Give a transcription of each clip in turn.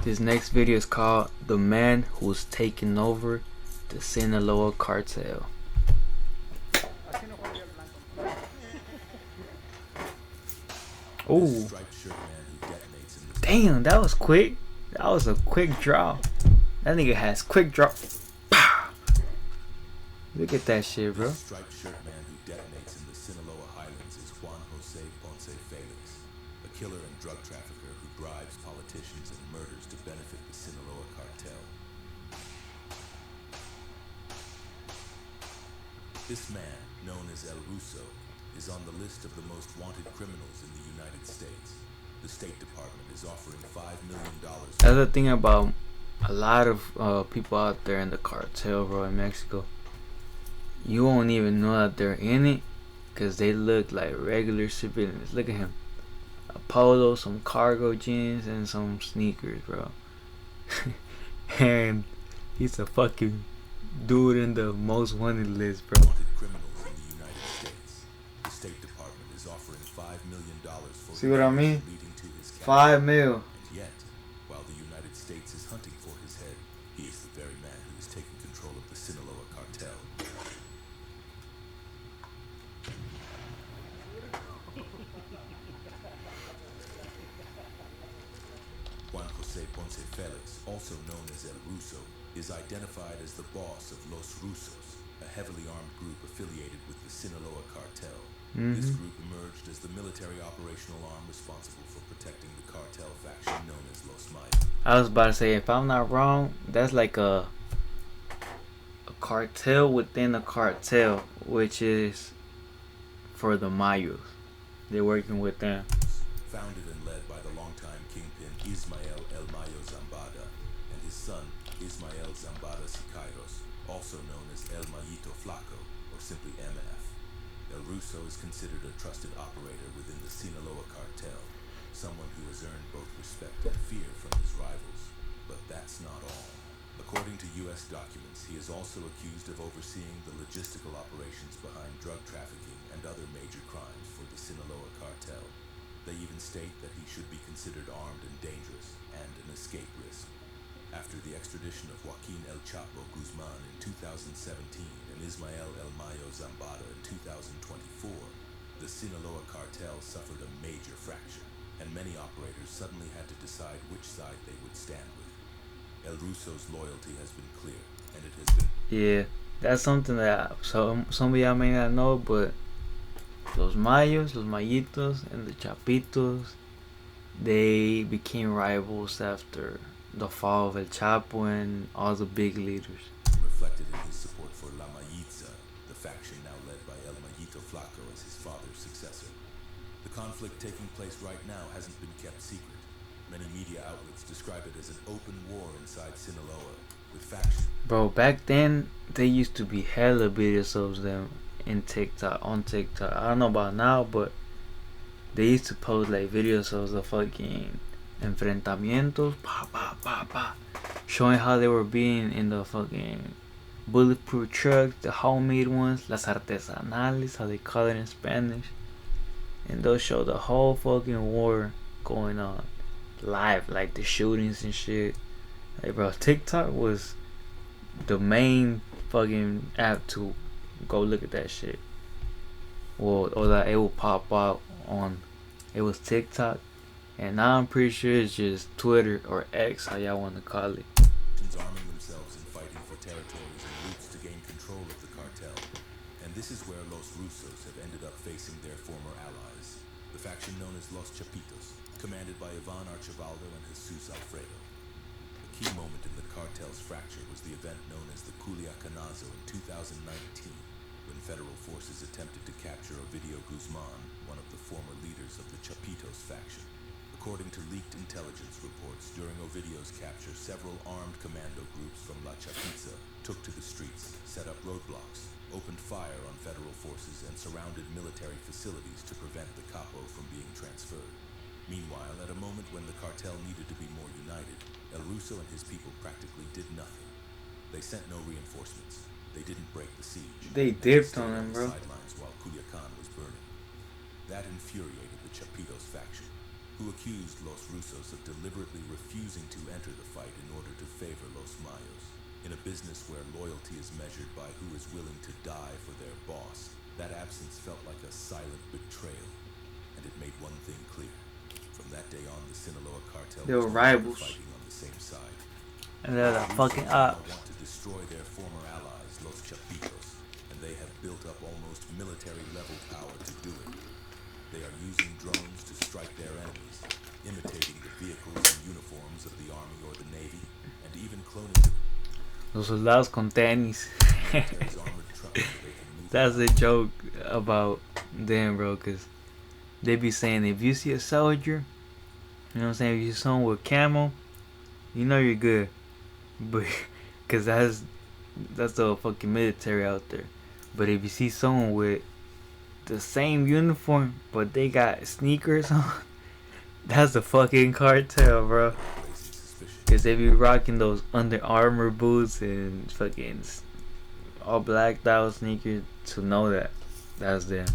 This next video is called The Man Who's Taking Over the Sinaloa Cartel. Oh, damn, that was quick. That was a quick draw. That nigga has quick draw. Look at that shit, bro. The striped shirt man who detonates in the Sinaloa Highlands is Juan Jose Ponce Felix, a killer and drug trafficker who bribes politicians and murders to benefit the Sinaloa Cartel. This man, known as El Ruso, is on the list of the most wanted criminals in the United States. The State Department is offering $5 million. That's the thing about a lot of people out there in the cartel, bro, in Mexico. You won't even know that they're in it because they look like regular civilians. Look at him. A polo, some cargo jeans, and some sneakers, bro. And he's a fucking dude in the most wanted list, bro. Wanted criminals in the United States. The State Department is offering $5 million for See what I mean? leading to his capture. 5 mil. And yet, while the United States is hunting for his head, he is the very man who is taking control of the Sinaloa Cartel. Juan Jose Ponce Felix, also known as El Ruso, is identified as the boss of Los Rusos, a heavily armed group affiliated with the Sinaloa Cartel. This group emerged as the military operational arm responsible for protecting the cartel faction known as Los Mayas. I was about to say, if I'm not wrong, that's like a cartel within a cartel, which is for the Mayos. They're working with them. Founded and led by the longtime kingpin Ismael El Mayo Zambada and his son Ismael Zambada Siqueiros, also known as El Mayito Flaco, or simply MF. El Ruso is considered a trusted operator within the Sinaloa Cartel, someone who has earned both respect and fear from his rivals. But that's not all. According to U.S. documents, he is also accused of overseeing the logistical operations behind drug trafficking and other major crimes for the Sinaloa Cartel. They even state that he should be considered armed and dangerous, and an escape risk. After the extradition of Joaquin El Chapo Guzman in 2017 and Ismael El Mayo Zambada in 2024, the Sinaloa Cartel suffered a major fracture, and many operators suddenly had to decide which side they would stand with. El Ruso's loyalty has been clear, and it has been... Yeah, that's something that some of y'all may not know, but Los Mayos, Los Mayitos, and the Chapitos, they became rivals after the fall of El Chapo and all the big leaders. reflected in his support for La Mayitza, the faction now led by El Mayito Flaco as his father's successor. The conflict taking place right now hasn't been kept secret. Many media outlets describe it as an open war inside Sinaloa, with factions. Bro, back then, they used to be hella videos of them on TikTok. I don't know about now, but they used to post like videos of the fucking enfrentamientos, showing how they were being in the fucking bulletproof trucks, the homemade ones, las artesanales, how they call it in Spanish. And they'll show the whole fucking war going on live, like the shootings and shit. Like, bro, TikTok was the main fucking app to go look at that shit. Or that it will pop out on. It was TikTok, and now I'm pretty sure it's just Twitter or X, how y'all want to call it. Arming themselves and fighting for territories and routes to gain control of the cartel. And this is where Los Rusos have ended up facing their former allies, the faction known as Los Chapitos, commanded by Ivan Archibaldo and Jesus Alfredo. A key moment in the cartel's fracture was the event known as the Culiacanazo in 2019, when federal forces attempted to capture Ovidio Guzman, one of the former leaders of the Chapitos faction. According to leaked intelligence reports, during Ovidio's capture, several armed commando groups from La Chapiza took to the streets, set up roadblocks, opened fire on federal forces, and surrounded military facilities to prevent the capo from being transferred. Meanwhile, at a moment when the cartel needed to be more united, El Ruso and his people practically did nothing. They sent no reinforcements. They didn't break the siege. They and dipped stayed on them, the bro. sidelines while Culiacan was burning. That infuriated the Chapitos faction. who accused Los Rusos of deliberately refusing to enter the fight in order to favor Los Mayos. In a business where loyalty is measured by who is willing to die for their boss, that absence felt like a silent betrayal, and it made one thing clear. From that day on, the Sinaloa Cartel They were was no longer rivals. fighting on the same side. And they're the Los fucking Rusos now ops. want to destroy their former allies, Los Chapitos, and they have built up almost military-level power to do it. They are using drones to strike their enemies, imitating the vehicles and uniforms of the Army or the Navy, and even cloning the Los soldados con tenis. military's armored trucks so they can move That's a around. joke about them, bro, because they be saying if you see a soldier, you know what I'm saying, if you see someone with camo, you know you're good. But, because that's the fucking military out there. But if you see someone with the same uniform, but they got sneakers on, that's the fucking cartel, bro. Raising suspicion. Because they be rocking those Under Armour boots and fucking all blacked out sneakers to know that that's them.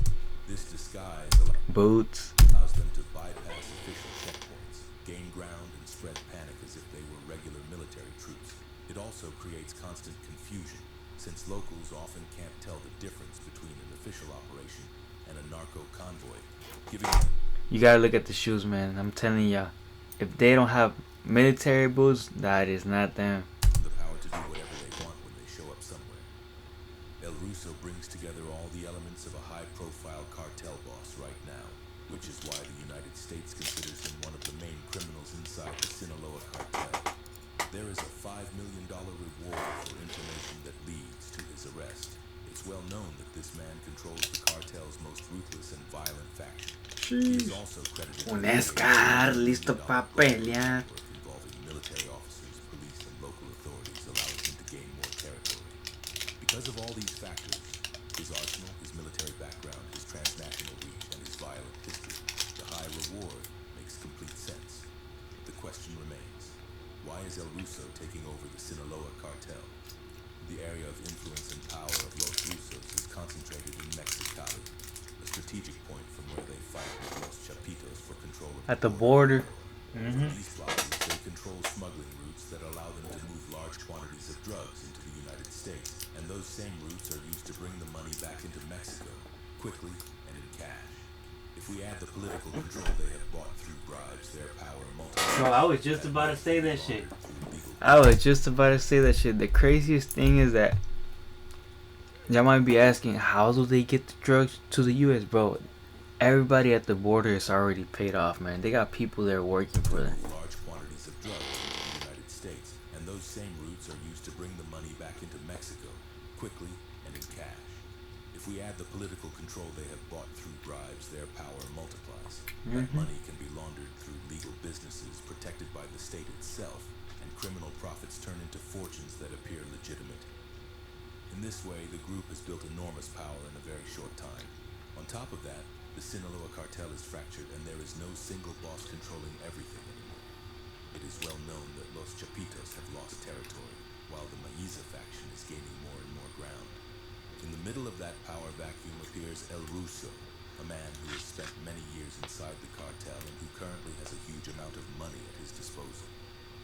This disguise Boots. allows them to bypass official checkpoints, gain ground, and spread panic as if they were regular military troops. It also creates constant confusion, since locals often can't tell the difference between an official operation and a narco convoy, giving them You gotta look at the shoes, man. I'm telling ya, if they don't have military boots, that is not them. the power to do whatever they want when they show up somewhere. El Russo brings together all the elements of a high-profile cartel boss right now, which is why the United States considers him one of the main criminals inside the Sinaloa Cartel. There is a $5 million reward for information that leads to his arrest. It's well known that this man controls the cartel's most ruthless and violent faction. He is also credited with Un Escar, listo pa pelear. work involving military officers, police, and local authorities, allowing him to gain more territory. Because of all these factors, his arsenal, his military background, his transnational reach, and his violent history, the high reward makes complete sense. But the question remains, why is El Russo taking over the Sinaloa Cartel? The area of influence and power of Los Rusos is concentrated in Mexicali, a strategic point from where they fight with Los Chapitos for control of At the border. From these plazas, they control smuggling routes that allow them to move large quantities of drugs into the United States, and those same routes are used to bring the money back into Mexico, quickly and in cash. If we add the political control they have bought through bribes, their power multiplies. Bro, I was just about to say that shit. Through legal I was just about to say that shit. The craziest thing is that y'all might be asking, how do they get the drugs to the U.S., bro? Everybody at the border is already paid off, man. They got people there working for them. move large quantities of drugs into the United States, and those same routes are used to bring the money back into Mexico, quickly and in cash. If we add the political control they have bought through bribes, their power multiplies. That money can be laundered through legal businesses protected by the state itself, and criminal profits turn into fortunes that appear legitimate. In this way, the group has built enormous power in a very short time. On top of that, the Sinaloa Cartel is fractured and there is no single boss controlling everything anymore. It is well known that Los Chapitos have lost territory, while the Maiza faction is gaining more and more ground. In the middle of that power vacuum appears El Russo, a man who has spent many years inside the cartel and who currently has a huge amount of money at his disposal.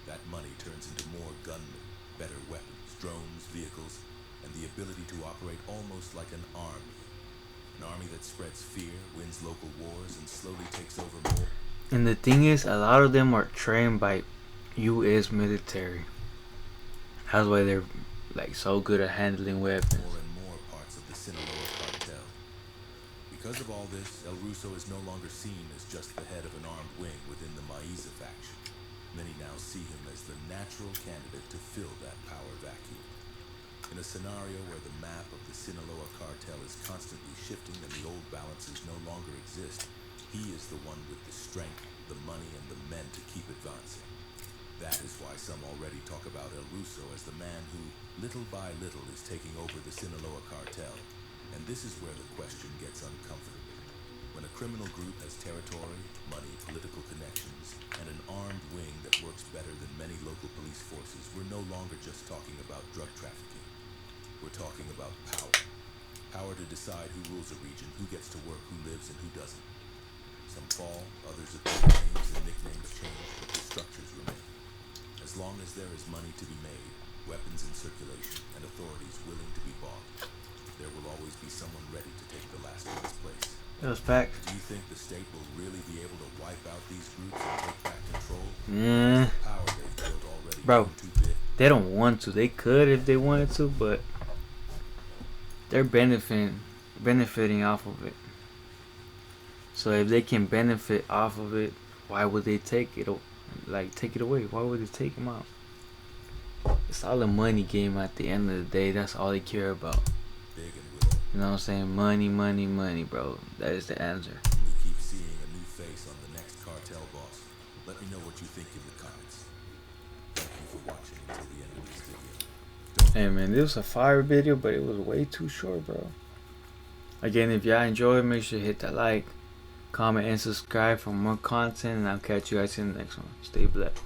That money turns into more gunmen, better weapons, drones, vehicles, and the ability to operate almost like an army. An army that spreads fear, wins local wars, and slowly takes over more. And the thing is, a lot of them are trained by U.S. military. That's why they're like so good at handling weapons. More and more parts of the Sinaloa Cartel. Because of all this, El Russo is no longer seen as just the head of an armed wing within the Maiza faction. Many now see him as the natural candidate to fill that power vacuum. In a scenario where the map of the Sinaloa Cartel is constantly shifting and the old balances no longer exist, he is the one with the strength, the money, and the men to keep advancing. That is why some already talk about El Russo as the man who, little by little, is taking over the Sinaloa Cartel. And this is where the question gets uncomfortable. When a criminal group has territory, money, political connections, and an armed wing that works better than many local police forces, we're no longer just talking about drug trafficking. We're talking about power. Power to decide who rules a region, who gets to work, who lives, and who doesn't. Some fall, others appear, names and nicknames change, but the structures remain. As long as there is money to be made, weapons in circulation, and authorities willing to be bought, there will always be someone ready to take the last one's place. That was facts. Do you think the state will really be able to wipe out these groups and take back control? Yeah. The power they've built already Bro, too big. they don't want to. They could if they wanted to, but they're benefiting off of it. So if they can benefit off of it, why would they take it away? Why would they take them out? It's all a money game at the end of the day. That's all they care about. Big and little. You know what I'm saying? Money, money, money, bro. That is the answer. We keep seeing a new face on the next cartel boss. Let me know what you think in the comments. Thank you for watching until the end of this video. Hey man, this was a fire video, but it was way too short, bro. Again, if y'all enjoyed, make sure to hit that like, comment, and subscribe for more content, and I'll catch you guys in the next one. Stay blessed.